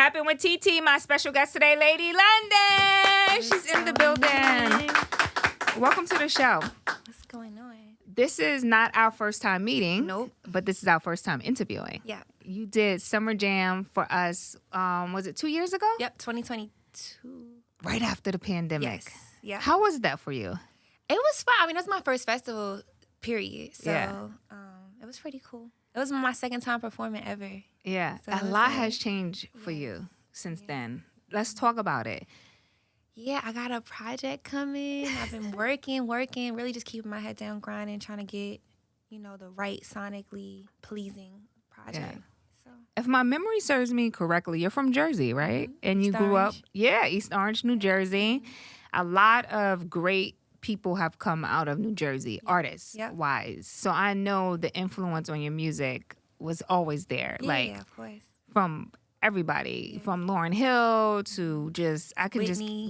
Tapping with TT, my special guest today, Lady London. She's in the building. Welcome to the show. What's going on? This is not our first time meeting. Nope. But this is our first time interviewing. Yeah. You did Summer Jam for us, was it 2 years ago? Yep, 2022. Right after the pandemic. Yes. Yeah. How was that for you? It was fun. I mean, it was my first festival, period. So Yeah. It was pretty cool. It was my second time performing ever. Yeah. So a lot has changed for you since then. Let's talk about it. Yeah, I got a project coming. I've been working, really just keeping my head down, grinding, trying to get, the right sonically pleasing project. Yeah. So If my memory serves me correctly, you're from Jersey, right? Mm-hmm. And you East grew up, Orange. East Orange, New Jersey. A lot of great people have come out of New Jersey, artists wise. So I know the influence on your music was always there. Yeah, of course. From everybody, from Lauryn Hill to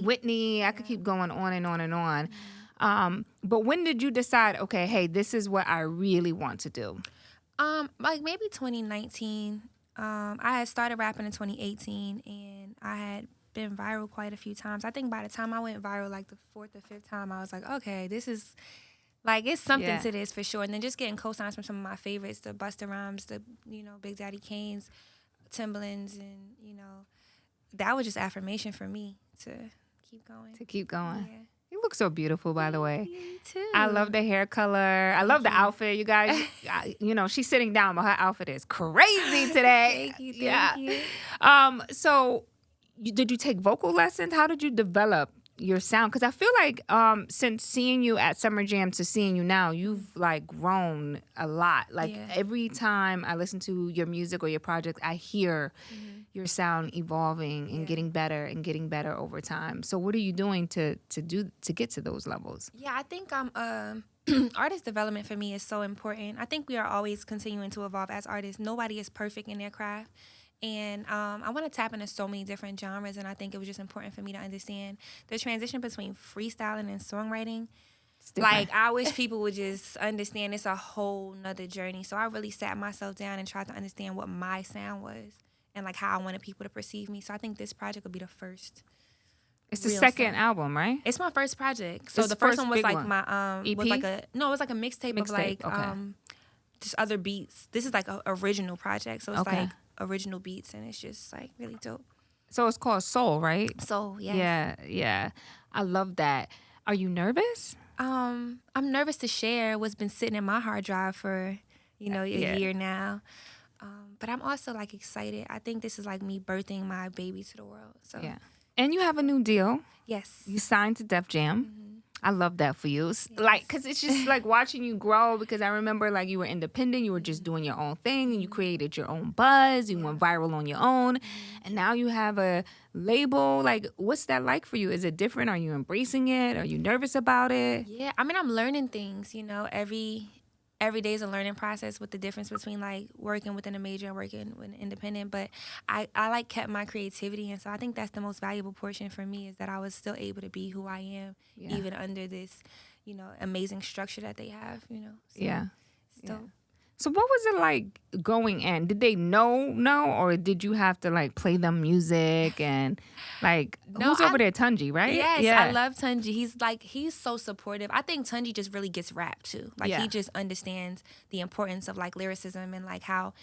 Whitney. I could keep going on and on and on. But when did you decide, okay, hey, this is what I really want to do? Like maybe 2019. I had started rapping in 2018, and I had been viral quite a few times. I think by the time I went viral, like the fourth or fifth time, I was like, okay, this is, like, it's something to this for sure. And then just getting co-signs from some of my favorites, the Busta Rhymes, the, Big Daddy Kane's, Timbaland's, and, that was just affirmation for me to keep going. Yeah. You look so beautiful, by the way. You too. I love the hair color. I love the outfit. You guys, she's sitting down, but her outfit is crazy today. Thank you. So did you take vocal lessons? How did you develop your sound? Because I feel like since seeing you at Summer Jam to seeing you now, you've like grown a lot. Like every time I listen to your music or your project, I hear your sound evolving and getting better over time. So what are you doing to get to those levels? Yeah, I think artist development for me is so important. I think we are always continuing to evolve as artists. Nobody is perfect in their craft. And I want to tap into so many different genres, and I think it was just important for me to understand the transition between freestyling and songwriting. Like, I wish people would just understand it's a whole nother journey. So I really sat myself down and tried to understand what my sound was and, like, how I wanted people to perceive me. So I think this project will be the first. It's the second album, right? It's my first project. So It's the first one was like one. my EP? was like a mixtape of like just other beats. This is like an original project. So it's like original beats, and it's just like really dope. So it's called S.O.U.L, right? So yeah. Yeah. I love that. Are you nervous? I'm nervous to share what's been sitting in my hard drive for, a year now. But I'm also like excited. I think this is like me birthing my baby to the world. So yeah. And you have a new deal. Yes. You signed to Def Jam. I love that for you. Like, because it's just like watching you grow, because I remember like you were independent, you were just doing your own thing, and you created your own buzz, you went viral on your own, and now you have a label. Like, what's that like for you? Is it different? Are you embracing it? Are you nervous about it? Yeah, I mean, I'm learning things, every day is a learning process with the difference between like working within a major and working with an independent. But I like kept my creativity, and so I think that's the most valuable portion for me, is that I was still able to be who I am, even under this, amazing structure that they have, So. So what was it like going in? Did they know, or did you have to like play them music and like who's over there? Tunji, right? Yes, yeah. I love Tunji. He's so supportive. I think Tunji just really gets rap too. Like he just understands the importance of like lyricism and like how,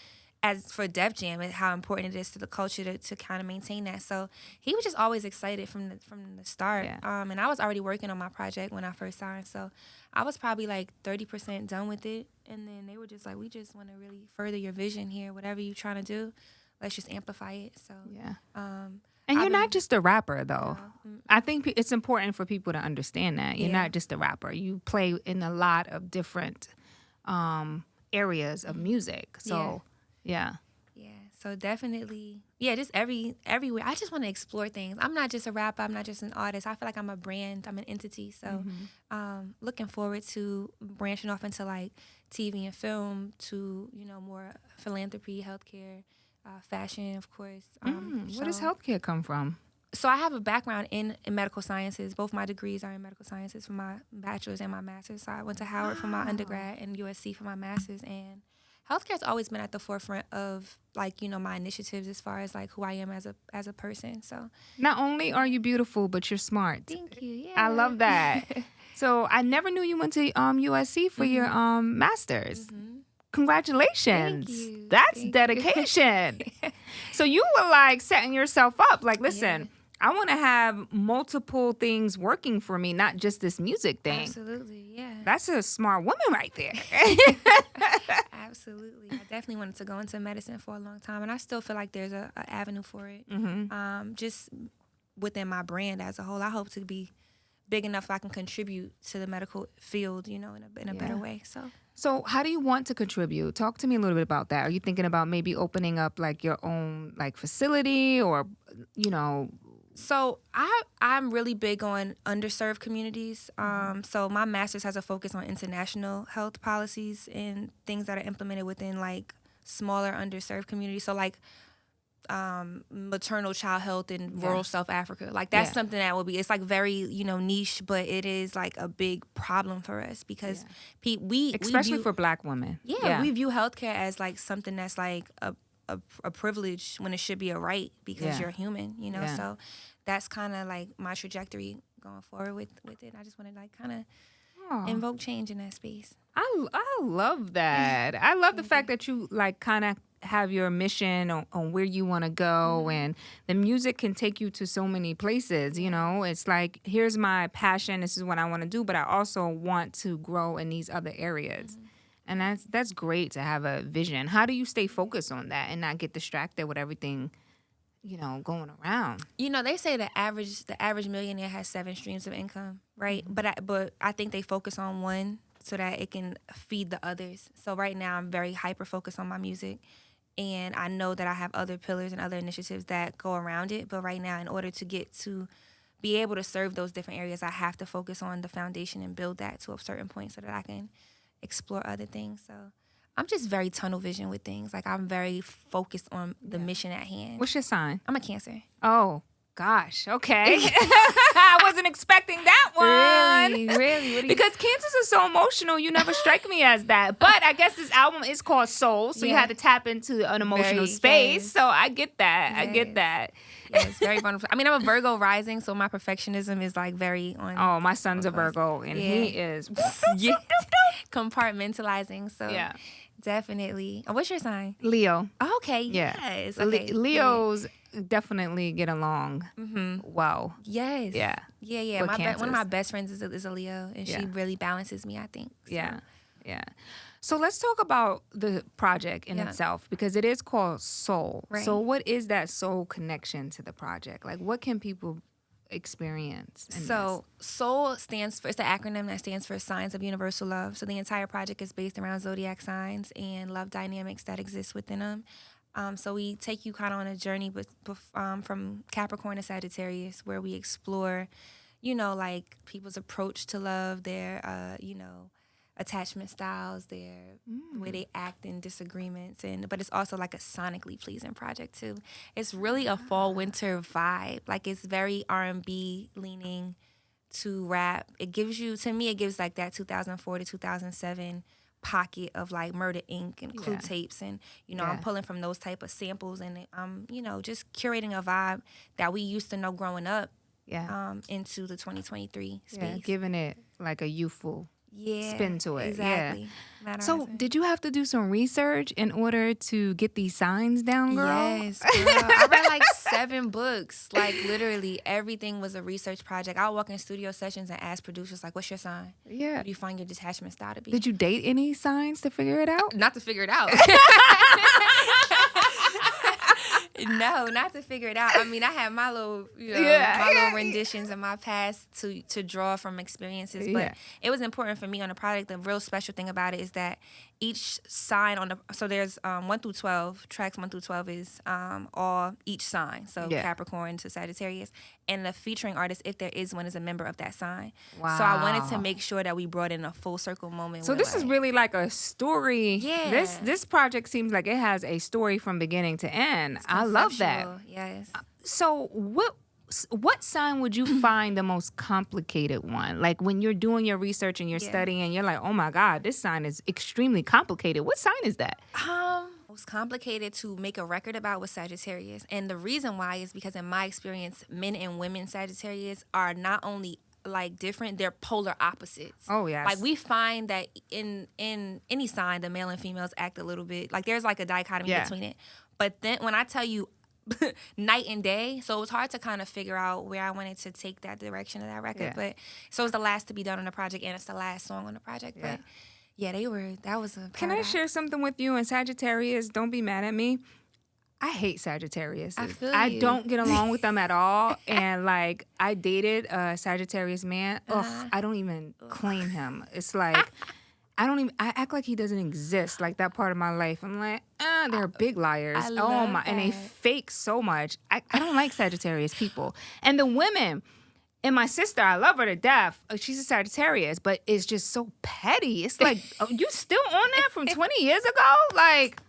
as for Def Jam, and how important it is to the culture to kind of maintain that. So he was just always excited from the start. Yeah. And I was already working on my project when I first signed. So I was probably like 30% done with it. And then they were just like, we just want to really further your vision here. Whatever you're trying to do, let's just amplify it. So yeah. And you're not just a rapper, though. No. I think it's important for people to understand that. You're not just a rapper. You play in a lot of different areas of music. So, yeah. So definitely, just everywhere. I just want to explore things. I'm not just a rapper. I'm not just an artist. I feel like I'm a brand. I'm an entity. So looking forward to branching off into like TV and film, to, more philanthropy, healthcare, fashion, of course. Where does healthcare come from? So I have a background in medical sciences. Both my degrees are in medical sciences for my bachelor's and my master's. So I went to Howard for my undergrad and USC for my master's. And Healthcare's always been at the forefront of like, you know, my initiatives as far as like who I am as a person. So not only are you beautiful, but you're smart. thank you. Yeah. I love that. So I never knew you went to USC for your master's. Congratulations. Thank you. That's Thank dedication. So you were like setting yourself up. Like, listen, I want to have multiple things working for me, not just this music thing. Absolutely, yeah. That's a smart woman right there. Absolutely. I definitely wanted to go into medicine for a long time, and I still feel like there's a avenue for it. Just within my brand as a whole, I hope to be big enough I can contribute to the medical field, you know, in a better way. So how do you want to contribute? Talk to me a little bit about that. Are you thinking about maybe opening up like your own like facility or, you know? So I'm really big on underserved communities. So my master's has a focus on international health policies and things that are implemented within like smaller underserved communities. So like maternal child health in rural South Africa. Like that's something that will be, it's like very, you know, niche, but it is like a big problem for us because we especially view, for Black women. We view healthcare as like something that's like a privilege when it should be a right because you're human, you know? So that's kind of like my trajectory going forward with it. I just want to like kind of invoke change in that space. I love that. I love the fact that you like kind of have your mission on where you want to go, and the music can take you to so many places. You know, it's like, here's my passion, this is what I want to do, but I also want to grow in these other areas. And that's great to have a vision. How do you stay focused on that and not get distracted with everything, you know, going around? You know, they say the average millionaire has 7 streams of income, right? But I think they focus on one so that it can feed the others. So right now I'm very hyper focused on my music. And I know that I have other pillars and other initiatives that go around it. But right now, in order to get to be able to serve those different areas, I have to focus on the foundation and build that to a certain point so that I can explore other things. So I'm just very tunnel vision with things. Like I'm very focused on the mission at hand. What's your sign? I'm a Cancer. Oh, gosh. Okay. I wasn't expecting that one. Really? Because Cancers are so emotional. You never strike me as that. But I guess this album is called S.O.U.L, so you had to tap into an emotional space. So I get that. I get that. Yes, very vulnerable. I mean, I'm a Virgo rising, so my perfectionism is like very on. Oh, my son's a Virgo, and he is compartmentalizing. So definitely. Oh, what's your sign? Leo. Oh, okay. Yes. Okay. Leos definitely get along. Wow. Yes. Yeah. Yeah. One of my best friends is a Leo, and she really balances me, I think. So. Yeah. So let's talk about the project in itself, because it is called S.O.U.L. Right. So what is that soul connection to the project? Like, what can people experience in So S.O.U.L stands for, it's the acronym that stands for Signs of Universal Love. So the entire project is based around Zodiac signs and love dynamics that exist within them. So we take you kind of on a journey from Capricorn to Sagittarius, where we explore, you know, like people's approach to love, their, you know, attachment styles, the way they act in disagreements, but it's also like a sonically pleasing project too. It's really a fall winter vibe. Like it's very R&B leaning to rap. It gives you, to me, it gives like that 2004 to 2007 pocket of like Murder Inc. and Clue tapes, and you know I'm pulling from those type of samples, and I'm you know just curating a vibe that we used to know growing up into the 2023 space. Giving it like a youthful spin to it. Exactly. So did you have to do some research in order to get these signs down, girl? Yes, girl. I read like 7 books. Like literally everything was a research project. I would walk in studio sessions and ask producers like, what's your sign? Yeah. What do you find your detachment style to be? Did you date any signs to figure it out? Not to figure it out. No, not to figure it out. I mean, I had my little, you know, my little renditions in my past to draw from experiences, but it was important for me on the project. The real special thing about it is that each sign on the, so there's 1 through 12, tracks 1 through 12 is all each sign, so Capricorn to Sagittarius, and the featuring artist, if there is one, is a member of that sign. Wow. So I wanted to make sure that we brought in a full circle moment. So this is really like a story. Yeah. This project seems like it has a story from beginning to end. I love that. Yes. So what sign would you find the most complicated one? Like when you're doing your research and you're studying, you're like, oh my God, this sign is extremely complicated. What sign is that? Most complicated to make a record about was Sagittarius. And the reason why is because in my experience, men and women Sagittarius are not only like different, they're polar opposites. Oh yes. Like we find that in any sign, the male and females act a little bit like there's like a dichotomy between it. But then when I tell you night and day, so it was hard to kind of figure out where I wanted to take that direction of that record. But so it's the last to be done on the project, and it's the last song on the project. But that was a paradox. Can I share something with you? And Sagittarius, don't be mad at me. I hate Sagittarius. I don't get along with them at all. And like I dated a Sagittarius man. I don't even claim him. It's like I act like he doesn't exist, like that part of my life. I'm like, they're big liars. And they fake so much. I don't like Sagittarius people. And the women, and my sister, I love her to death. She's a Sagittarius, but it's just so petty. It's like, you still on that from 20 years ago? Like,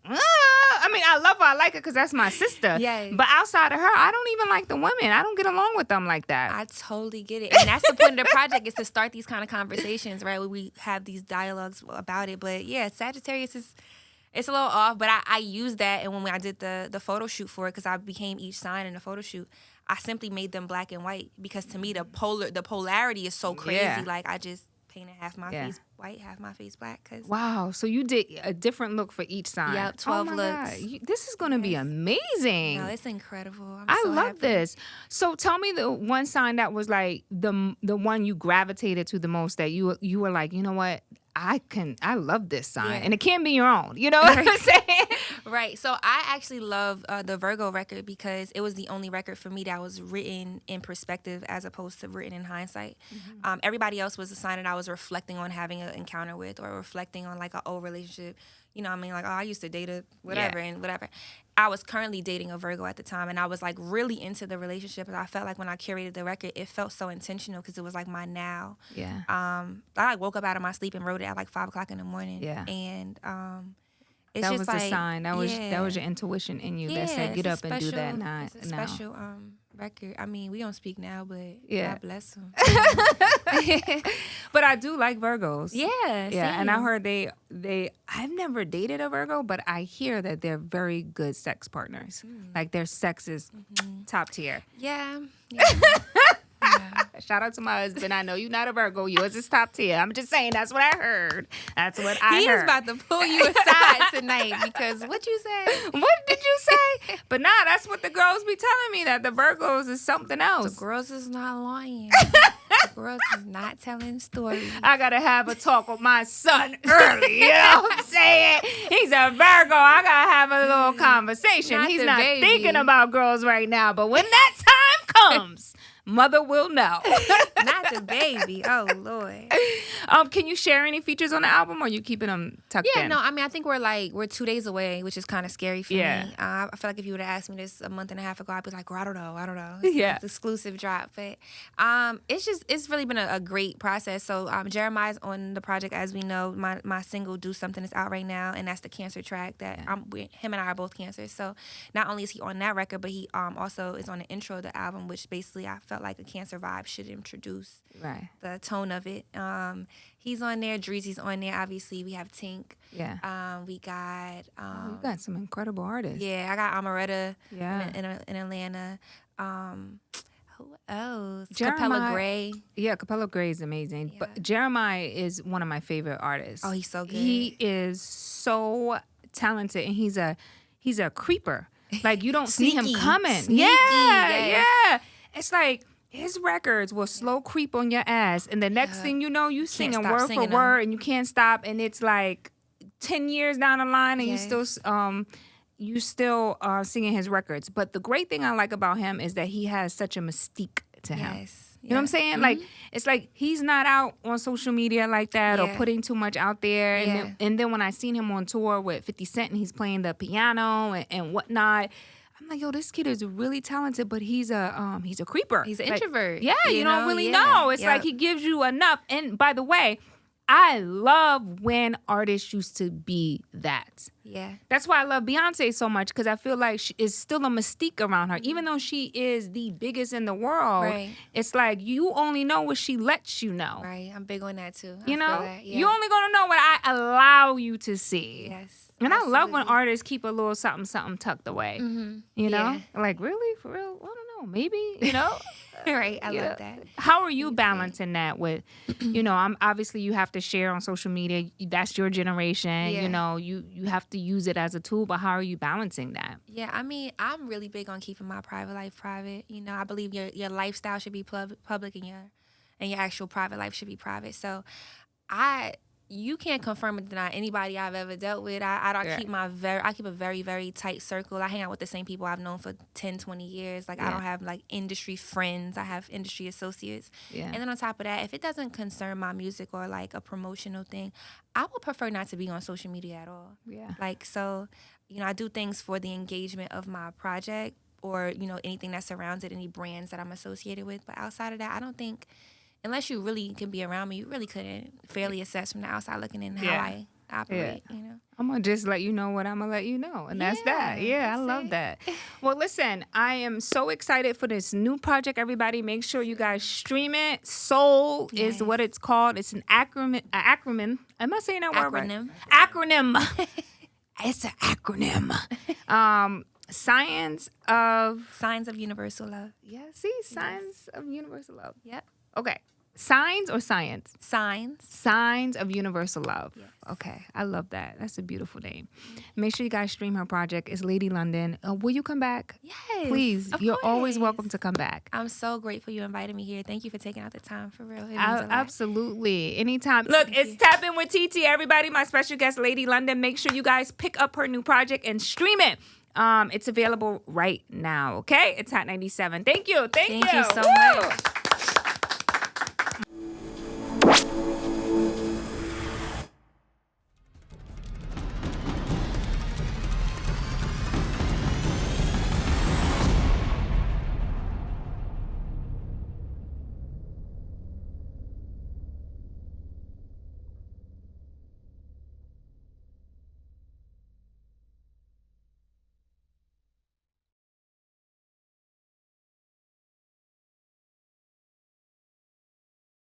I mean, I love her. I like her because that's my sister. Yes. But outside of her, I don't even like the women. I don't get along with them like that. I totally get it. And that's the point of the project, is to start these kind of conversations, right? Where we have these dialogues about it. But yeah, Sagittarius it's a little off, but I used that. And when I did the photo shoot for it, because I became each sign in the photo shoot, I simply made them black and white, because to me the polarity is so crazy. Yeah. Like I just painted half my face white, half my face black. Wow, so you did a different look for each sign. Yep, 12 looks. God. This is going to be amazing. No, it's incredible. I so love happy. this. So tell me the one sign that was like the one you gravitated to the most, that you were like, you know what? I love this sign. And it can be your own. You know what I'm saying? Right. So I actually love the Virgo record, because it was the only record for me that was written in perspective as opposed to written in hindsight. Mm-hmm. Everybody else was a sign that I was reflecting on having an encounter with, or reflecting on like an old relationship. You know what I mean? Like, I used to date a whatever and whatever. I was currently dating a Virgo at the time, and I was like really into the relationship. And I felt like when I curated the record, it felt so intentional, because it was like my now. Yeah. I like woke up out of my sleep and wrote it at like 5:00 in the morning. Yeah. And it's that just was like, the sign. That was your intuition in you that said, get up and do that now. It's a special record. I mean, we don't speak now, but God bless them. But I do like Virgos. Yeah. And I heard I've never dated a Virgo, but I hear that they're very good sex partners. Like their sex is top tier. Yeah. Shout out to my husband. I know you're not a Virgo. Yours is top tier. I'm just saying, that's what I heard. That's what I heard. He is about to pull you aside tonight, because what you say? What did you say? But nah, that's what the girls be telling me, that the Virgos is something else. The girls is not lying. The girls is not telling stories. I got to have a talk with my son early. You know what I'm saying? He's a Virgo. I got to have a little conversation. He's not thinking about girls right now. But when that time comes, mother will know. Not the baby. Oh, Lord. Can you share any features on the album, or are you keeping them tucked in? Yeah, no, I mean, I think we're 2 days away, which is kind of scary for me. I feel like if you would have asked me this a month and a half ago, I'd be like, well, I don't know. It's exclusive drop. But it's really been a great process. So Jeremiah's on the project, as we know. My single, Do Something, is out right now, and that's the cancer track that him and I are both cancer. So not only is he on that record, but he also is on the intro of the album, which basically I felt like a cancer vibe should introduce the tone of it. He's on there. Dreezy's on there. Obviously, we have Tink. Yeah. We got. You got some incredible artists. Yeah, I got Amaretta. In Atlanta. Who else? Capella Gray. Yeah, Capella Gray is amazing. Yeah. But Jeremiah is one of my favorite artists. Oh, he's so good. He is so talented, and he's a creeper. Like, you don't see him coming. Sneaky, yeah. It's like his records will slow creep on your ass, and the next thing you know, you singing word for word, and you can't stop, and it's like 10 years down the line, and you still singing his records. But the great thing I like about him is that he has such a mystique to him. Yes. You know what I'm saying? Mm-hmm. Like, it's like he's not out on social media like that or putting too much out there. And then when I seen him on tour with 50 Cent, and he's playing the piano and whatnot, I'm like, yo, this kid is really talented, but he's a creeper. He's an introvert. Yeah, you don't really know. It's like he gives you enough. And by the way, I love when artists used to be that. Yeah. That's why I love Beyonce so much, because I feel like it's still a mystique around her. Even though she is the biggest in the world, Right. it's like you only know what she lets you know. Right. I'm big on that too. You know? That. Yeah. You only going to know what I allow you to see. Yes. And absolutely. I love when artists keep a little something, something tucked away. Mm-hmm. You know? Yeah. Like, really? For real? I don't know. Maybe, you know? Right. I love that. How are you balancing that with, you know, obviously you have to share on social media. That's your generation. Yeah. You know, you have to use it as a tool, but how are you balancing that? Yeah, I mean, I'm really big on keeping my private life private. You know, I believe your lifestyle should be public and your actual private life should be private. So you can't confirm or deny anybody I've ever dealt with. I don't keep I keep a very, very tight circle. I hang out with the same people I've known for 10, 20 years. Like, I don't have, like, industry friends. I have industry associates. Yeah. And then on top of that, if it doesn't concern my music or, like, a promotional thing, I would prefer not to be on social media at all. Yeah. Like, so, you know, I do things for the engagement of my project or, you know, anything that surrounds it, any brands that I'm associated with. But outside of that, I don't think... Unless you really can be around me, you really couldn't fairly assess from the outside looking in how I operate, you know? I'm going to just let you know what I'm going to let you know. And that's that. Yeah, I love that. Well, listen, I am so excited for this new project, everybody. Make sure you guys stream it. S.O.U.L is what it's called. It's an acronym. Am I saying that word right? Acronym. It's an acronym. Signs of Universal Love. Yeah, see? Signs of Universal Love. Yep. Okay. Signs or science? Signs. Signs of Universal Love. Yes. Okay. I love that. That's a beautiful name. Make sure you guys stream her project. It's Lady London. Will you come back? Yes. Please. You're always welcome to come back. I'm so grateful you invited me here. Thank you for taking out the time, for real. Absolutely. Anytime. Look, it's Tap In with TT, everybody. My special guest, Lady London. Make sure you guys pick up her new project and stream it. It's available right now, okay? It's Hot 97. Thank you. Thank you so much.